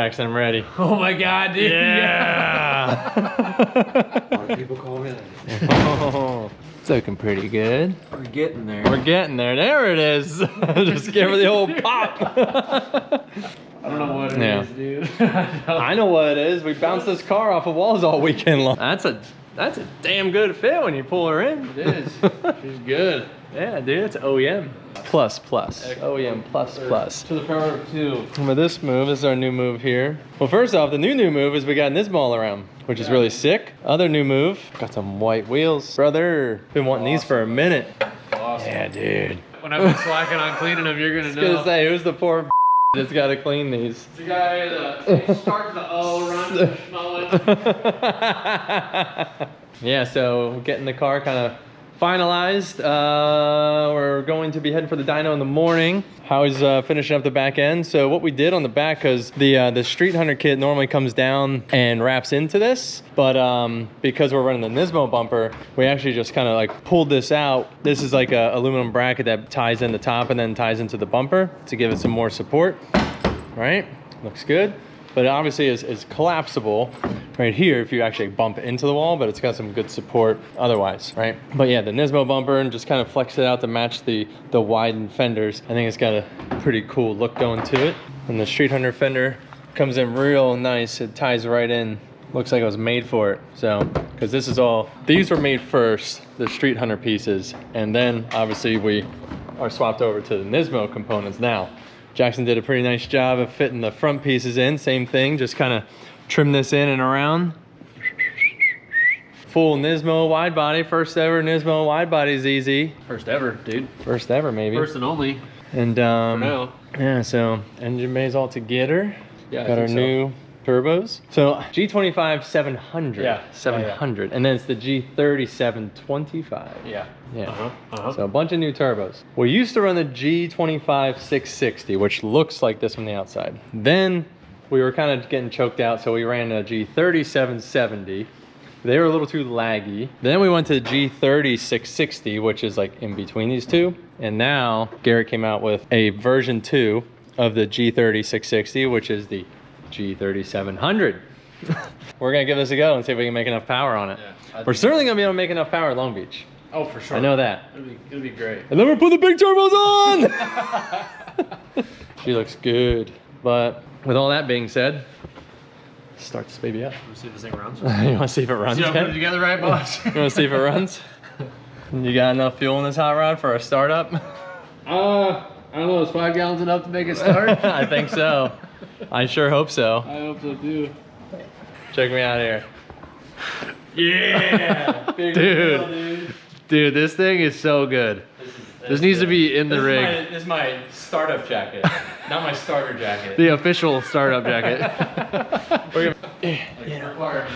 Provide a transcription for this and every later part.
Jackson, I'm ready. Oh my God, dude. Yeah. A lot of people call me that. Oh, it's looking pretty good. We're getting there. We're getting there. There it is. Just give her the old pop. I don't know what it is, dude. I know what it is. We bounced this car off of walls all weekend long. That's a damn good fit when you pull her in. It is. She's good. Yeah, dude, it's OEM. Plus. OEM plus. To the power of 2. And with this move, this is our new move here. Well, first off, the new move is we got Nismo all around, which is really sick. Other new move, got some white wheels. Brother, been wanting these for a minute. Awesome. Yeah, dude. When I've been slacking on cleaning them, you're gonna know. I was gonna say, who's the poor that's gotta clean these? The guy that starts the O, runs the schmullen. Yeah, so getting the car kind of finalized. We're going to be heading for the dyno in the morning. Howie's finishing up the back end. So what we did on the back, because the Street Hunter kit normally comes down and wraps into this, but because we're running the Nismo bumper, we actually just kind of like pulled this out. This is like a aluminum bracket that ties in the top and then ties into the bumper to give it some more support. Right? Looks good. But it obviously is collapsible right here if you actually bump into the wall, but it's got some good support otherwise, right? But yeah, the Nismo bumper, and just kind of flex it out to match the widened fenders. I think it's got a pretty cool look going to it. And the Street Hunter fender comes in real nice. It ties right in. Looks like it was made for it. So, because this is all, these were made first, the Street Hunter pieces, and then obviously we are swapped over to the Nismo components now. Jackson did a pretty nice job of fitting the front pieces in. Same thing, just kind of trim this in and around. Full Nismo wide body, first ever Nismo wide body ZZ. First ever, dude. First ever, maybe. First and only. And for now. Yeah, so engine bays all together. Yeah, got our new turbos. So G25-700. Yeah. 700. And then it's the G30-725. Yeah. Yeah. So a bunch of new turbos. We used to run the G25-660, which looks like this from the outside. Then we were kind of getting choked out, so we ran a G30-770. They were a little too laggy. Then we went to the G30-660, which is like in between these two. And now Garrett came out with a version 2 of the G30-660, which is the G30-700. We're gonna give this a go and see if we can make enough power on it. Yeah, we're certainly gonna be able to make enough power at Long Beach. Oh, for sure. I know that. It'll be great. And then we'll put the big turbos on! She looks good. But with all that being said, let's start this baby up. You wanna see if this thing runs? You wanna see if it runs? See how I put it together right, boss? You wanna see if it runs? You got enough fuel in this hot rod for a startup? I don't know, is 5 gallons enough to make it start? I think so. I sure hope so. I hope so too. Check me out here. Yeah! Dude, this thing is so good. This needs to be in the rig. This is my startup jacket, not my starter jacket. The official startup jacket. We're gonna,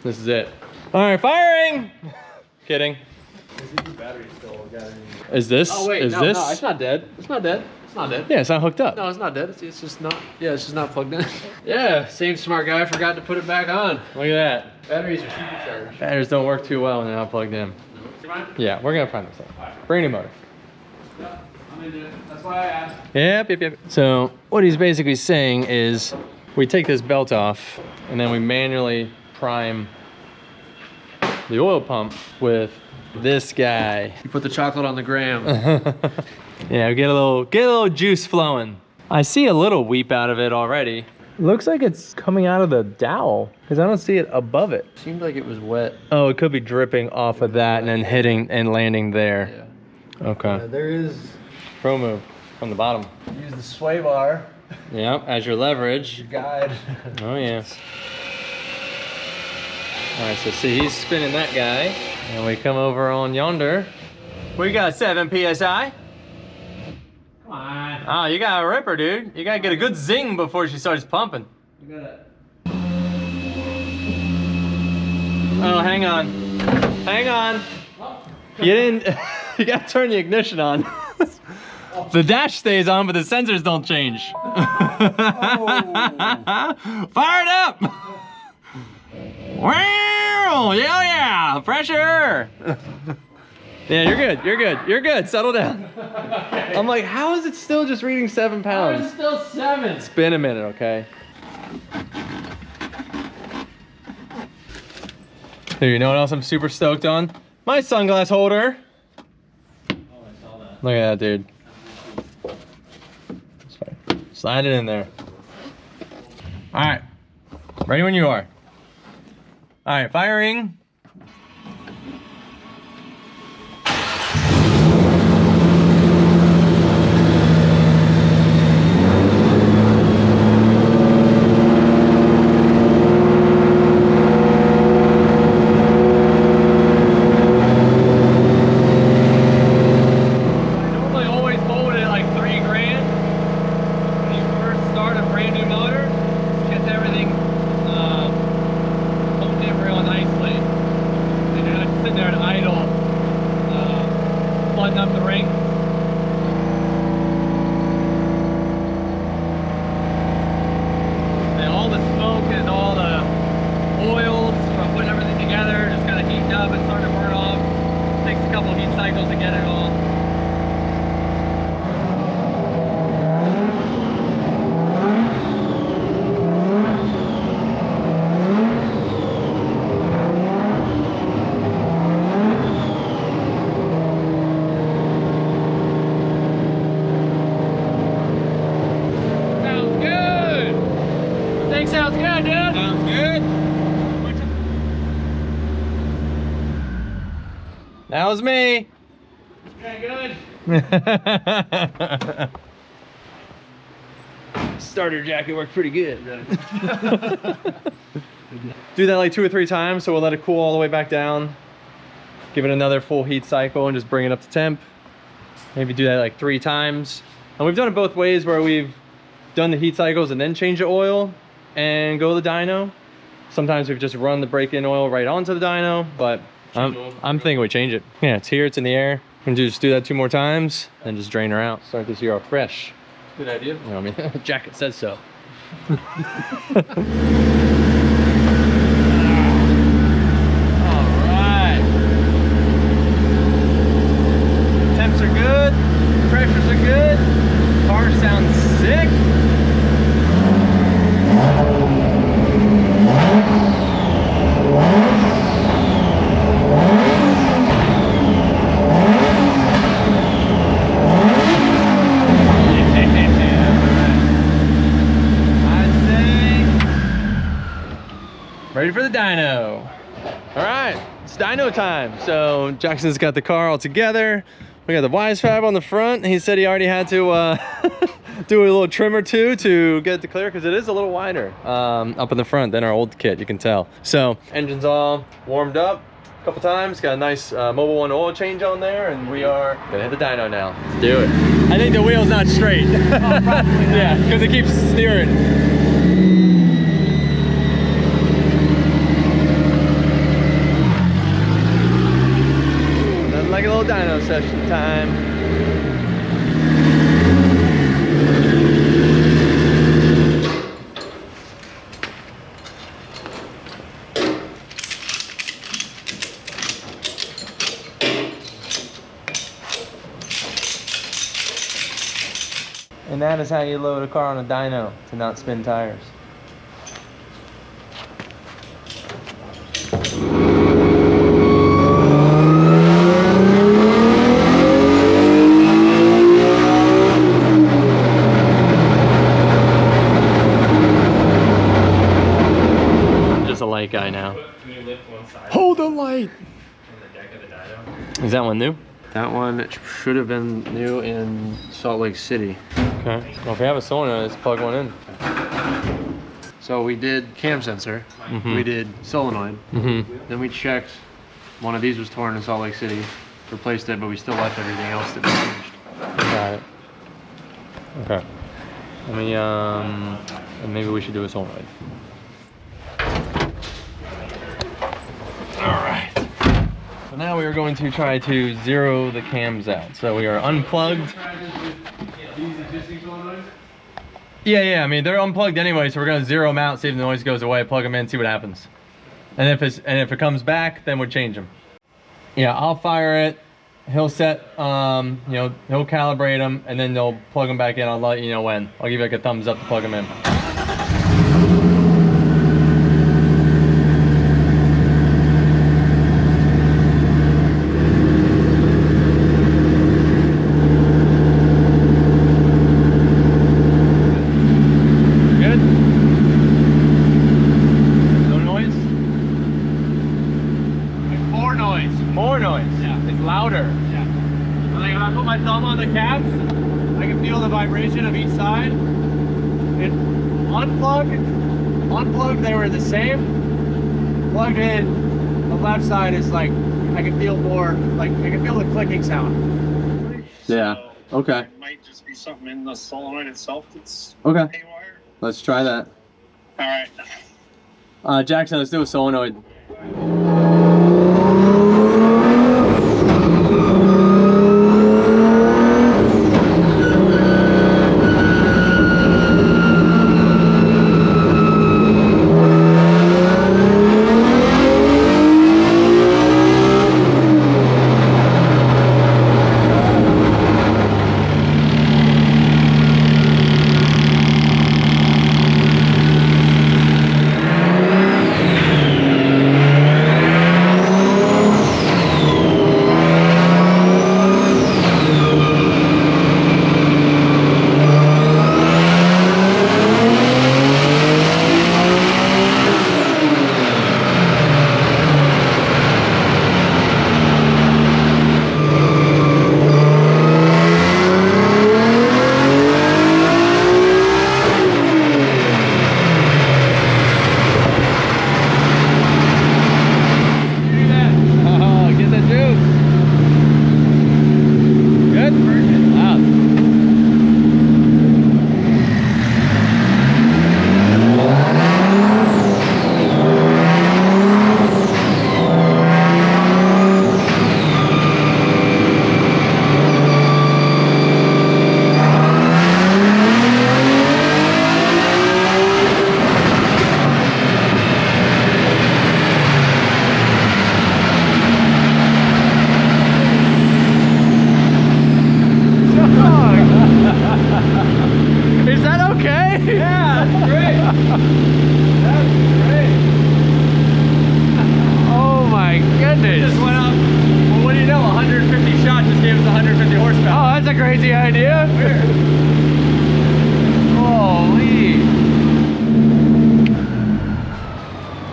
this is it. All right, firing! Kidding. Is this? Oh wait, is no, this? no, it's not dead. It's not dead. It's not dead. Yeah, it's not hooked up. No, it's not dead. It's just not. Yeah, it's just not plugged in. Yeah, same smart guy forgot to put it back on. Look at that. Batteries are supercharged. Batteries don't work too well when they're not plugged in. Yeah, we're gonna find this thing. Bring a motor. Yeah, I'm into it. That's why I asked. Yep. So what he's basically saying is we take this belt off and then we manually prime the oil pump with this guy. You put the chocolate on the gram. Yeah, we get a little juice flowing. I see a little weep out of it already. Looks like it's coming out of the dowel because I don't see it above it. Seemed like it was wet. Oh, it could be dripping off of that and then hitting and landing there. Yeah. Okay. There is. Pro move from the bottom. Use the sway bar. Yep, as your leverage. Your guide. Oh yeah. All right, so see, he's spinning that guy, and we come over on yonder. We got 7 PSI. Come on. Oh, you got a ripper, dude. You gotta get a good zing before she starts pumping. You got it. Oh, hang on. Hang on. You didn't, you gotta turn the ignition on. The dash stays on, but the sensors don't change. Fire it up! Wow! Yeah! Pressure! Yeah, you're good. You're good. You're good. Settle down. Okay. I'm like, how is it still just reading 7 pounds? How is it still 7? It's been a minute, okay? Dude, you know what else I'm super stoked on? My sunglass holder. Oh, I saw that. Look at that, dude. Slide it in there. All right. Ready when you are. All right, firing. Sounds good, dude. Sounds good. That was me. Okay, good. Starter jacket worked pretty good. Do that like 2 or 3 times, so we'll let it cool all the way back down. Give it another full heat cycle and just bring it up to temp. Maybe do that like 3 times. And we've done it both ways where we've done the heat cycles and then change the oil and go to the dyno. Sometimes we've just run the break-in oil right onto the dyno, but I'm thinking we change it. Yeah, it's here, it's in the air. We can just do that 2 more times and just drain her out. Start this year off fresh. Good idea. You know what I mean? Jacket says so. Alright. Temps are good. Pressures are good. Car sounds sick. Ready for the dyno. All right, it's dyno time. So Jackson's got the car all together. We got the Wisefab on the front. He said he already had to do a little trim or two to get it to clear because it is a little wider up in the front than our old kit, you can tell. So engine's all warmed up a couple times. Got a nice Mobil 1 oil change on there, and we are gonna hit the dyno now. Let's do it. I think the wheel's not straight. Yeah, because it keeps steering. Like a little dyno session time. And that is how you load a car on a dyno to not spin tires. Guy now. Can you lift one side? Hold the light. From the deck of the dyno? Is that one new? That one should have been new in Salt Lake City. Okay. Well, if we have a solenoid, let's plug one in. So we did cam sensor. We did solenoid. Then we checked. One of these was torn in Salt Lake City. Replaced it, but we still left everything else to be changed. Got it. Okay. Let me and maybe we should do a solenoid. Alright. So now we are going to try to zero the cams out. So we are unplugged. Yeah, I mean they're unplugged anyway, so we're gonna zero them out, see if the noise goes away, plug them in, see what happens. And if it comes back, then we'll change them. Yeah, I'll fire it he'll set, you know, he'll calibrate them, and then they'll plug them back in. I'll let you know when. I'll give you like a thumbs up to plug them in. Of each side. Unplugged, they were the same. Plugged in, the left side is like, I can feel more, like I can feel the clicking sound. Yeah, okay. It might just be something in the solenoid itself that's okay. haywire. Let's try that. Alright. Jackson, let's do a solenoid.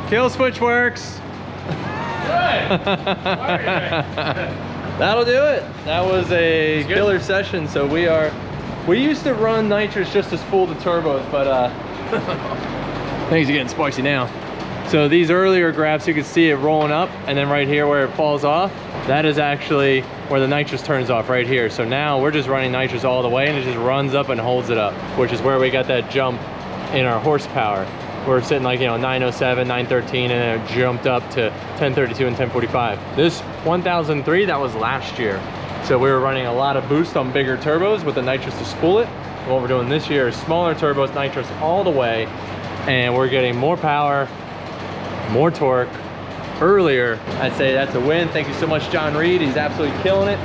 Kill switch works. That'll do it. That was a killer session. So we used to run nitrous just to spool the turbos, but things are getting spicy now. So these earlier graphs, you can see it rolling up, and then right here where it falls off, that is actually where the nitrous turns off right here. So now we're just running nitrous all the way, and it just runs up and holds it up, which is where we got that jump in our horsepower. We're sitting like, you know, 907, 913, and it jumped up to 1032 and 1045. This 1003, that was last year. So we were running a lot of boost on bigger turbos with the nitrous to spool it. And what we're doing this year is smaller turbos, nitrous all the way, and we're getting more power, more torque earlier. I'd say that's a win. Thank you so much, John Reed. He's absolutely killing it,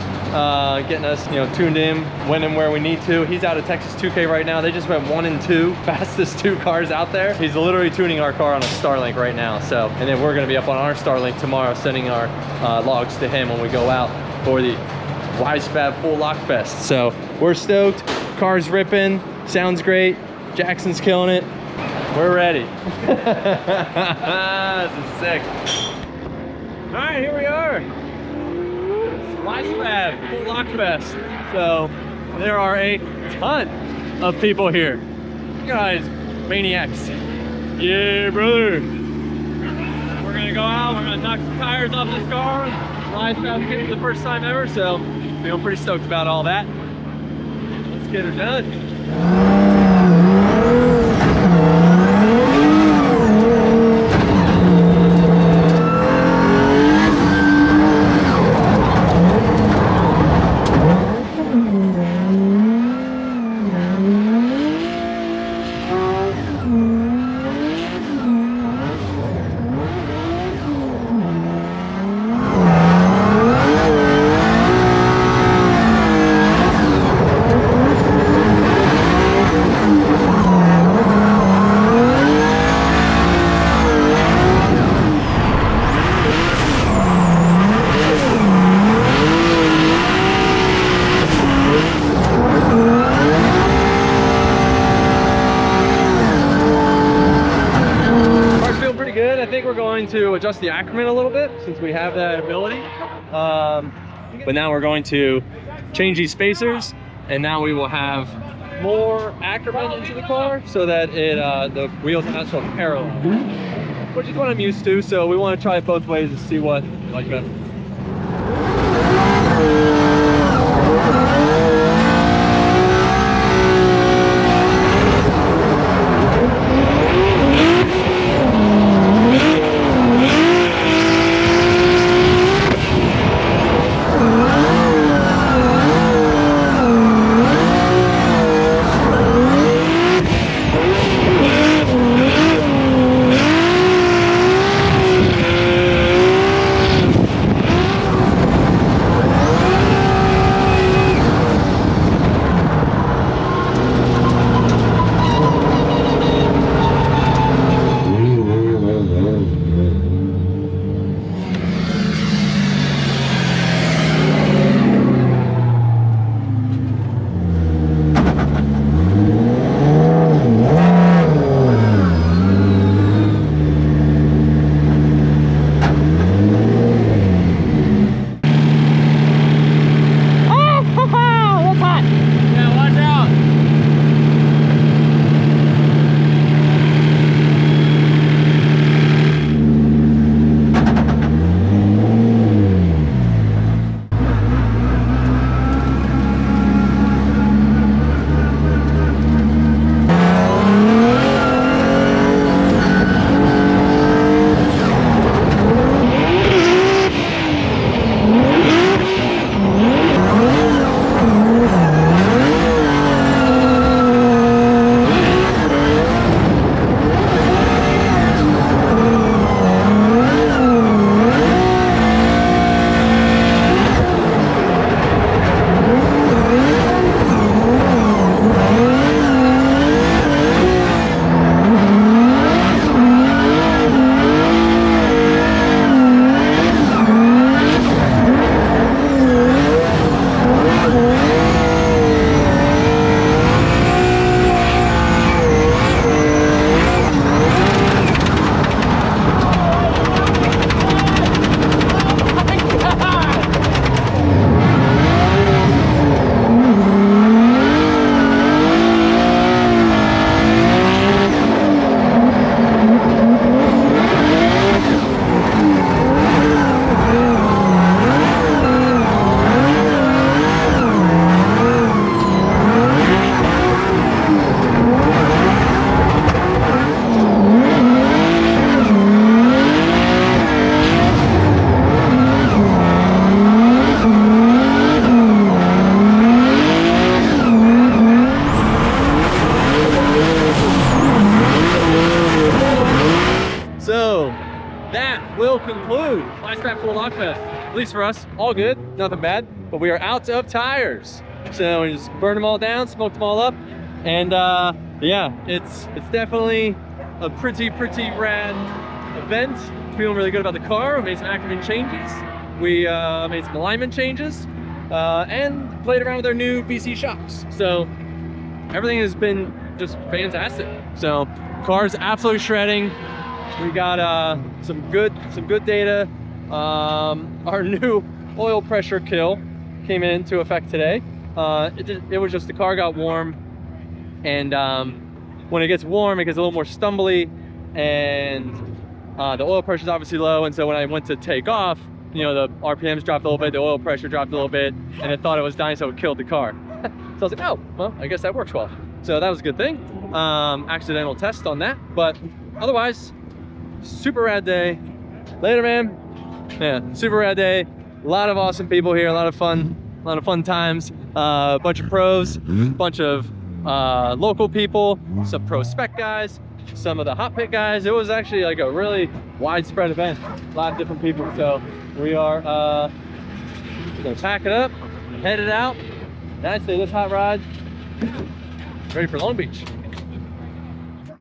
getting us, you know, tuned in, winning where we need to. He's out of Texas 2K right now. They just went 1 and 2, fastest 2 cars out there. He's literally tuning our car on a Starlink right now. So, and then we're gonna be up on our Starlink tomorrow, sending our logs to him when we go out for the Wisefab Full Lock Fest. So we're stoked. Car's ripping, sounds great. Jackson's killing it. We're ready. This is sick. All right, here we are. Wisefab Full Lock Fest. So there are a ton of people here. You guys, maniacs. Yeah, brother. We're gonna go out, we're gonna knock some tires off this car. Wisefab's getting for the first time ever, so feeling pretty stoked about all that. Let's get her done. to adjust the Ackerman a little bit since we have that ability. But now we're going to change these spacers, and now we will have more Ackerman into the car so that the wheels are not so parallel, which is what I'm used to. So we want to try it both ways and see what like better. Will conclude Wisefab Full Lock Fest. At least for us, all good, nothing bad. But we are out of tires, so we just burned them all down, smoked them all up, and yeah, it's definitely a pretty rad event. Feeling really good about the car. We made some Ackerman changes. We made some alignment changes, and played around with our new BC shocks. So everything has been just fantastic. So car's absolutely shredding. We got some good data. Our new oil pressure kill came into effect today. It was just the car got warm, and when it gets warm, it gets a little more stumbly, and the oil pressure is obviously low. And so when I went to take off, you know, the RPMs dropped a little bit, the oil pressure dropped a little bit, and it thought it was dying, so it killed the car. So I was like, oh, well, I guess that works well. So that was a good thing. Accidental test on that, but otherwise, super rad day. Later, man. Yeah, super rad day. A lot of awesome people here, a lot of fun times. A bunch of pros, bunch of local people, some pro spec guys, some of the hot pit guys. It was actually like a really widespread event. A lot of different people. So we are gonna pack it up, head it out. That's this hot rod, ready for Long Beach.